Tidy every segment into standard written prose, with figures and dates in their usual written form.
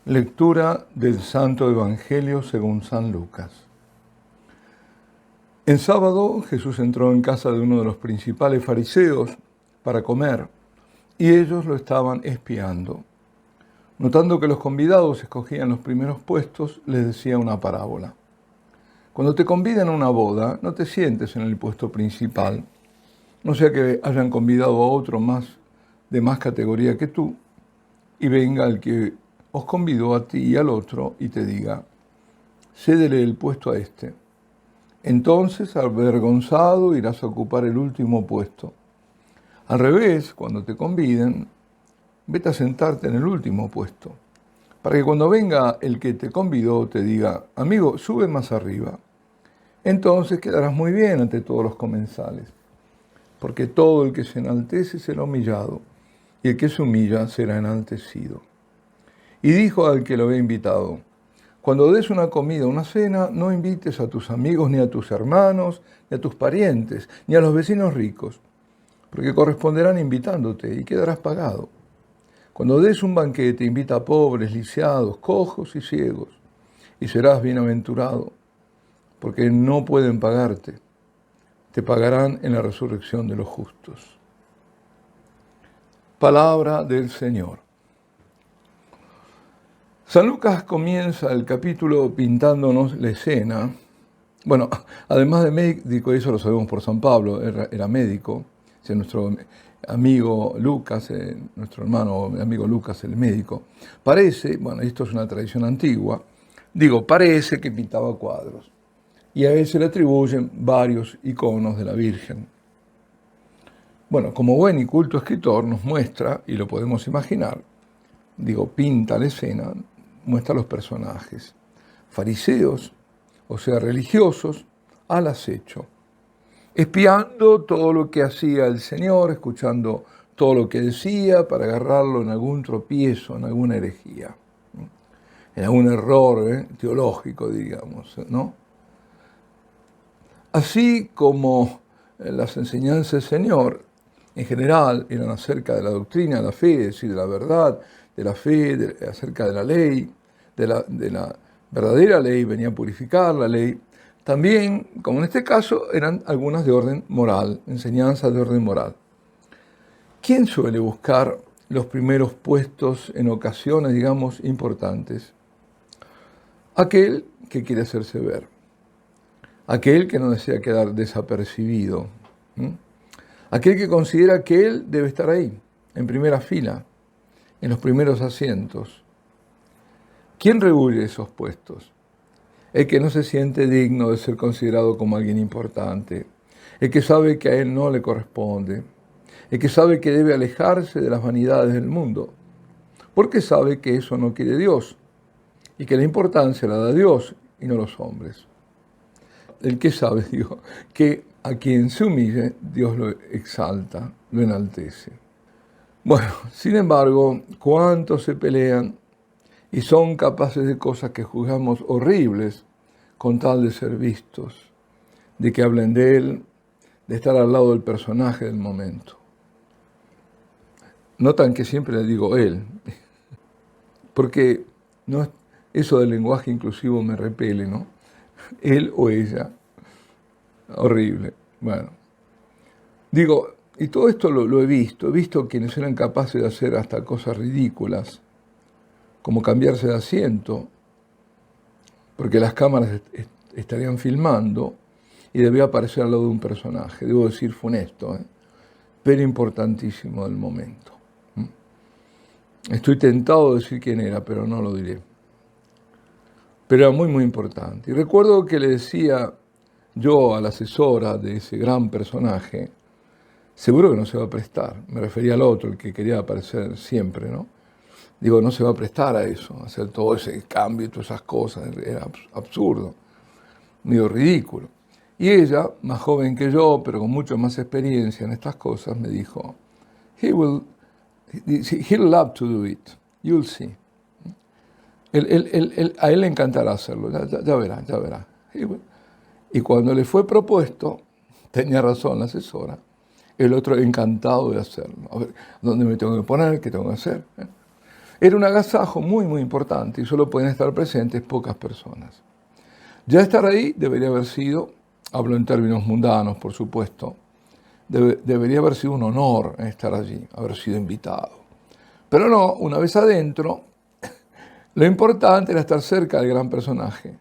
Lectura del Santo Evangelio según San Lucas. En sábado Jesús entró en casa de uno de los principales fariseos para comer, y ellos lo estaban espiando. Notando que los convidados escogían los primeros puestos, les decía una parábola. Cuando te convidan a una boda, no te sientes en el puesto principal, no sea que hayan convidado a otro de más categoría que tú, y venga el que os convidó a ti y al otro y te diga, cédele el puesto a este. Entonces, avergonzado, irás a ocupar el último puesto. Al revés, cuando te conviden, vete a sentarte en el último puesto, para que cuando venga el que te convidó te diga, amigo, sube más arriba. Entonces quedarás muy bien ante todos los comensales, porque todo el que se enaltece será humillado, y el que se humilla será enaltecido. Y dijo al que lo había invitado, cuando des una comida o una cena, no invites a tus amigos, ni a tus hermanos, ni a tus parientes, ni a los vecinos ricos, porque corresponderán invitándote y quedarás pagado. Cuando des un banquete, invita a pobres, lisiados, cojos y ciegos, y serás bienaventurado, porque no pueden pagarte. Te pagarán en la resurrección de los justos. Palabra del Señor. San Lucas comienza el capítulo pintándonos la escena. Bueno, además de médico, eso lo sabemos por San Pablo, era médico. Nuestro amigo Lucas, nuestro hermano amigo Lucas, el médico, parece, bueno, esto es una tradición antigua, parece que pintaba cuadros. Y a él se le atribuyen varios iconos de la Virgen. Bueno, como buen y culto escritor nos muestra, y lo podemos imaginar, pinta la escena, muestra los personajes, fariseos, o sea, religiosos, al acecho, espiando todo lo que hacía el Señor, escuchando todo lo que decía para agarrarlo en algún tropiezo, en alguna herejía, en algún error teológico, digamos, ¿no? Así como las enseñanzas del Señor, en general, eran acerca de la doctrina, de la fe, es decir, de la verdad, de la fe, acerca de la ley, de la verdadera ley, venía a purificar la ley. También, como en este caso, eran algunas de orden moral, enseñanzas de orden moral. ¿Quién suele buscar los primeros puestos en ocasiones, importantes? Aquel que quiere hacerse ver, aquel que no desea quedar desapercibido, aquel que considera que él debe estar ahí, en primera fila, en los primeros asientos. ¿Quién rehuye esos puestos? El que no se siente digno de ser considerado como alguien importante, el que sabe que a él no le corresponde, el que sabe que debe alejarse de las vanidades del mundo, porque sabe que eso no quiere Dios y que la importancia la da Dios y no los hombres. El que sabe, que a quien se humille, Dios lo exalta, lo enaltece. Bueno, sin embargo, ¿cuántos se pelean y son capaces de cosas que juzgamos horribles con tal de ser vistos, de que hablen de él, de estar al lado del personaje del momento? Notan que siempre le digo él, porque eso del lenguaje inclusivo me repele, ¿no? Él o ella. Horrible. Bueno. Y todo esto lo he visto quienes eran capaces de hacer hasta cosas ridículas, como cambiarse de asiento, porque las cámaras estarían filmando y debía aparecer al lado de un personaje, debo decir funesto, pero importantísimo del momento. Estoy tentado de decir quién era, pero no lo diré. Pero era muy, muy importante. Y recuerdo que le decía yo a la asesora de ese gran personaje, seguro que no se va a prestar. Me refería al otro, el que quería aparecer siempre, ¿no? No se va a prestar a eso, a hacer todo ese cambio y todas esas cosas. Era absurdo, medio ridículo. Y ella, más joven que yo, pero con mucho más experiencia en estas cosas, me dijo, he'll love to do it, you'll see. A él le encantará hacerlo, ya verá. Y cuando le fue propuesto, tenía razón la asesora, el otro encantado de hacerlo. A ver, ¿dónde me tengo que poner? ¿Qué tengo que hacer? Era un agasajo muy, muy importante y solo podían estar presentes pocas personas. Ya estar ahí debería haber sido, hablo en términos mundanos, por supuesto, debería haber sido un honor estar allí, haber sido invitado. Pero no, una vez adentro, lo importante era estar cerca del gran personaje.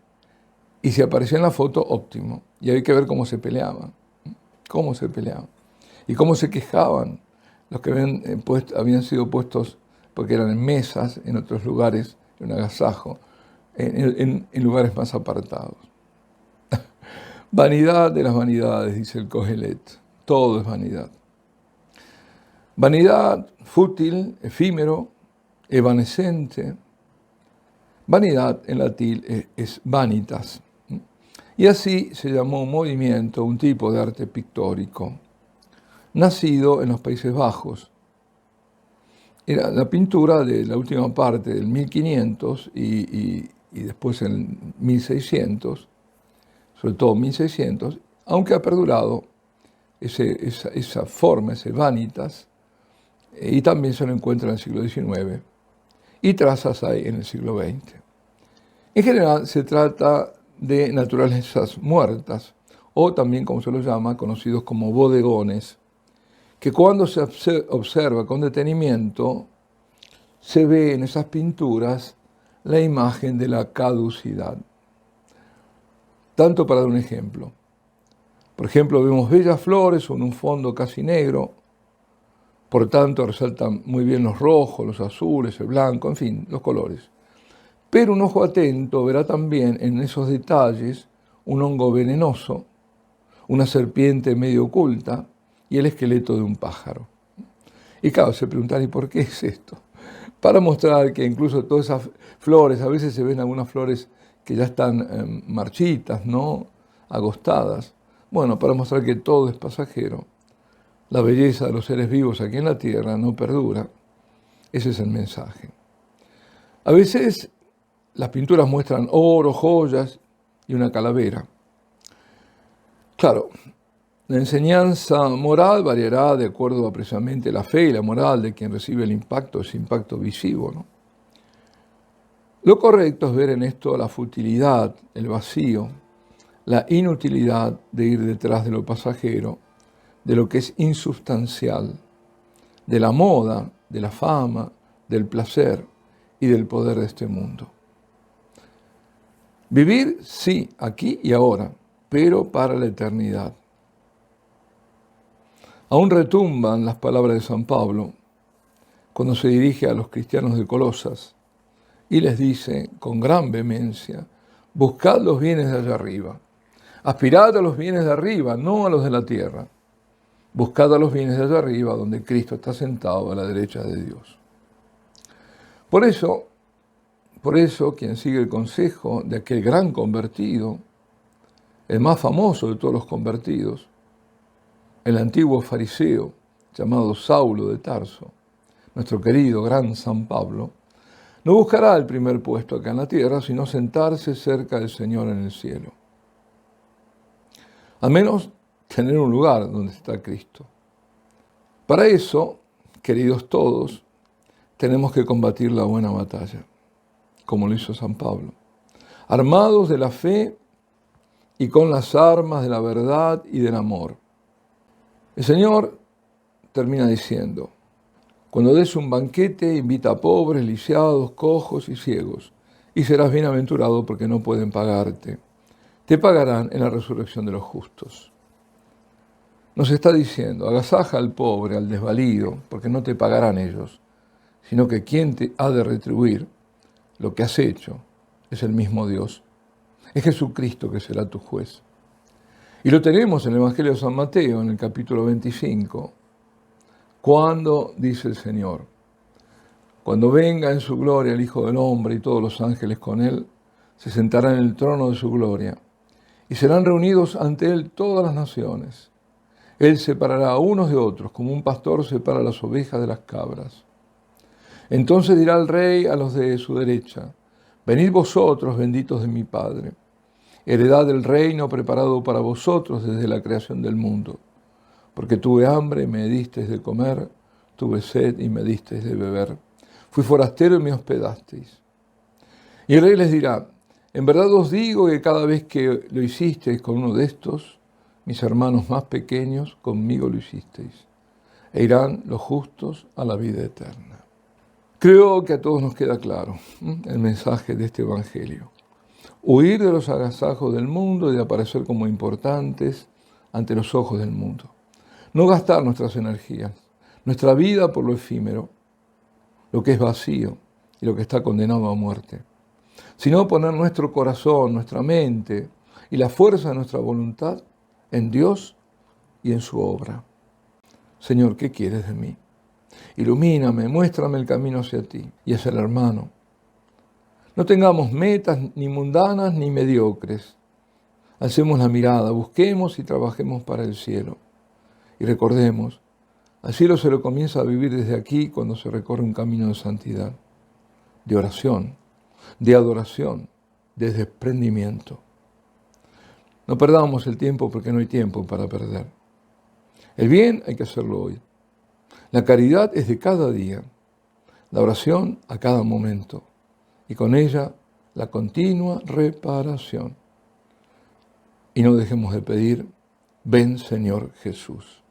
Y si aparecía en la foto, óptimo. Y hay que ver cómo se peleaban. Cómo se peleaban. Y cómo se quejaban los que habían sido puestos, porque eran en mesas, en otros lugares, en un agasajo, en lugares más apartados. Vanidad de las vanidades, dice el Kohelet. Todo es vanidad. Vanidad fútil, efímero, evanescente. Vanidad en latín es vanitas. Y así se llamó un movimiento, un tipo de arte pictórico, nacido en los Países Bajos. Era la pintura de la última parte del 1500 y después en 1600, sobre todo 1600, aunque ha perdurado esa forma, ese vanitas, y también se lo encuentra en el siglo XIX, y trazas hay en el siglo XX. En general se trata de naturalezas muertas, o también, como se los llama, conocidos como bodegones, que cuando se observa con detenimiento, se ve en esas pinturas la imagen de la caducidad. Tanto para dar un ejemplo. Por ejemplo, vemos bellas flores con un fondo casi negro, por tanto resaltan muy bien los rojos, los azules, el blanco, en fin, los colores. Pero un ojo atento verá también en esos detalles un hongo venenoso, una serpiente medio oculta y el esqueleto de un pájaro. Y claro, se preguntará, ¿y por qué es esto? Para mostrar que incluso todas esas flores, a veces se ven algunas flores que ya están marchitas, ¿no? Agostadas. Bueno, para mostrar que todo es pasajero. La belleza de los seres vivos aquí en la tierra no perdura. Ese es el mensaje. A veces las pinturas muestran oro, joyas y una calavera. Claro, la enseñanza moral variará de acuerdo a precisamente la fe y la moral de quien recibe el impacto, ese impacto visivo, ¿no? Lo correcto es ver en esto la futilidad, el vacío, la inutilidad de ir detrás de lo pasajero, de lo que es insubstancial, de la moda, de la fama, del placer y del poder de este mundo. Vivir, sí, aquí y ahora, pero para la eternidad. Aún retumban las palabras de San Pablo cuando se dirige a los cristianos de Colosas y les dice con gran vehemencia, buscad los bienes de allá arriba, aspirad a los bienes de arriba, no a los de la tierra. Buscad a los bienes de allá arriba, donde Cristo está sentado a la derecha de Dios. Por eso, quien sigue el consejo de aquel gran convertido, el más famoso de todos los convertidos, el antiguo fariseo llamado Saulo de Tarso, nuestro querido gran San Pablo, no buscará el primer puesto acá en la tierra, sino sentarse cerca del Señor en el cielo. Al menos tener un lugar donde está Cristo. Para eso, queridos todos, tenemos que combatir la buena batalla, como lo hizo San Pablo, armados de la fe y con las armas de la verdad y del amor. El Señor termina diciendo, cuando des un banquete, invita a pobres, lisiados, cojos y ciegos, y serás bienaventurado porque no pueden pagarte. Te pagarán en la resurrección de los justos. Nos está diciendo, agasaja al pobre, al desvalido, porque no te pagarán ellos, sino que quien te ha de retribuir lo que has hecho es el mismo Dios. Es Jesucristo que será tu juez. Y lo tenemos en el Evangelio de San Mateo, en el capítulo 25, cuando dice el Señor, cuando venga en su gloria el Hijo del Hombre y todos los ángeles con él, se sentarán en el trono de su gloria y serán reunidos ante él todas las naciones. Él separará a unos de otros, como un pastor separa las ovejas de las cabras. Entonces dirá el rey a los de su derecha, venid vosotros, benditos de mi Padre, heredad del reino preparado para vosotros desde la creación del mundo. Porque tuve hambre y me disteis de comer, tuve sed y me disteis de beber, Fui forastero y me hospedasteis. Y el rey les dirá, en verdad os digo que cada vez que lo hicisteis con uno de estos, mis hermanos más pequeños, conmigo lo hicisteis. E irán los justos a la vida eterna. Creo que a todos nos queda claro el mensaje de este evangelio. Huir de los agasajos del mundo y de aparecer como importantes ante los ojos del mundo. No gastar nuestras energías, nuestra vida por lo efímero, lo que es vacío y lo que está condenado a muerte, sino poner nuestro corazón, nuestra mente y la fuerza de nuestra voluntad en Dios y en su obra. Señor, ¿qué quieres de mí? Ilumíname, muéstrame el camino hacia ti y hacia el hermano. No tengamos metas ni mundanas ni mediocres. Alcemos la mirada, busquemos y trabajemos para el cielo. Y recordemos, al cielo se lo comienza a vivir desde aquí cuando se recorre un camino de santidad, de oración, de adoración, de desprendimiento. No perdamos el tiempo porque no hay tiempo para perder. El bien hay que hacerlo hoy. La caridad es de cada día, la oración a cada momento y con ella la continua reparación. Y no dejemos de pedir, ven Señor Jesús.